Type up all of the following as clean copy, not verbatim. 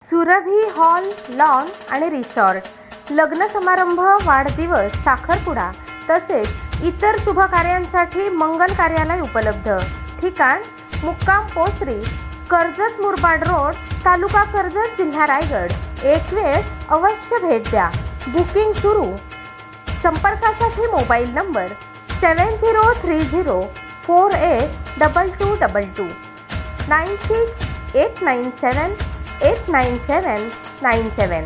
Surabhi hall, lawn आणि resort, लग्न समारंभ, वाढदिवस, साखरपुडा तसेच इतर शुभ कार्यांसाठी मंगल कार्यालय उपलब्ध. ठिकाण मुक्काम पोसरी, कर्जत मुरबाड रोड, तालुका कर्जत, जिल्हा रायगड. एक वेळ अवश्य भेट द्या. बुकिंग सुरू. संपर्कासाठी मोबाईल नंबर 7030482222 9689789797.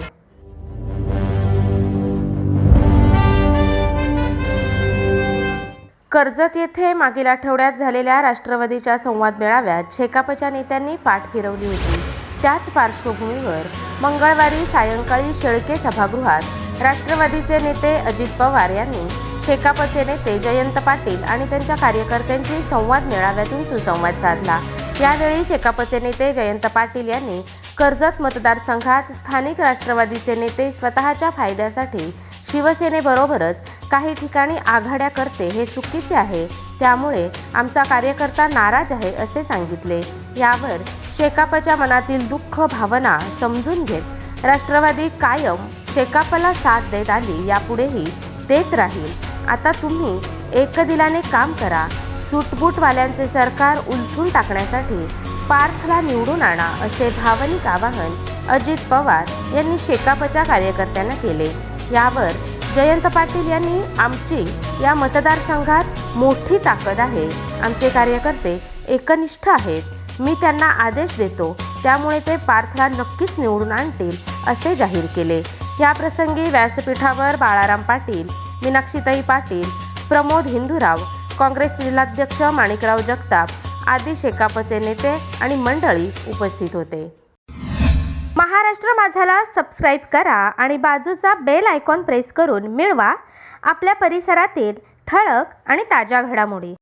कर्जत येथे मागील आठवड्यात झालेल्या राष्ट्रवादीच्या संवाद मेळाव्यात शेकापच्या नेत्यांनी पाठ फिरवली होती. त्याच पार्श्वभूमीवर मंगळवारी सायंकाळी शेळके सभागृहात राष्ट्रवादीचे नेते अजित पवार यांनी शेकापचे नेते जयंत पाटील आणि त्यांच्या कार्यकर्त्यांशी संवाद मेळाव्यातून सुसंवाद साधला. यावेळी शेकापचे नेते जयंत पाटील यांनी कर्जत मतदारसंघात स्थानिक राष्ट्रवादीचे नेते स्वतःच्या फायद्यासाठी शिवसेनेबरोबरच काही ठिकाणी आघाड्या करते हे चुकीचे आहे, त्यामुळे आमचा कार्यकर्ता नाराज आहे असे सांगितले. यावर शेकापच्या मनातील दुःख भावना समजून घेत राष्ट्रवादी कायम शेकापला साथ देत आली, यापुढेही देत राहील. आता तुम्ही एकदिलाने काम करा. सूटबूटवाल्यांचे सरकार उलथून टाकण्यासाठी पार्थला निवडून आणा असे भावनिक आवाहन अजित पवार यांनी शेकापच्या कार्यकर्त्यांना केले. यावर जयंत पाटील यांनी आमची या मतदारसंघात मोठी ताकद आहे. आमचे कार्यकर्ते एकनिष्ठ आहेत. मी त्यांना आदेश देतो, त्यामुळे ते पार्थला नक्कीच निवडून आणतील असे जाहीर केले. या प्रसंगी व्यासपीठावर बाळाराम पाटील, मीनाक्षीताई पाटील, प्रमोद हिंदूराव, काँग्रेस जिल्हाध्यक्ष माणिकराव जगताप आदी शेकापचे नेते आणि मंडळी उपस्थित होते. महाराष्ट्र माझाला सबस्क्राईब करा आणि बाजूचा बेल आयकॉन प्रेस करून मिळवा आपल्या परिसरातील ठळक आणि ताज्या घडामोडी.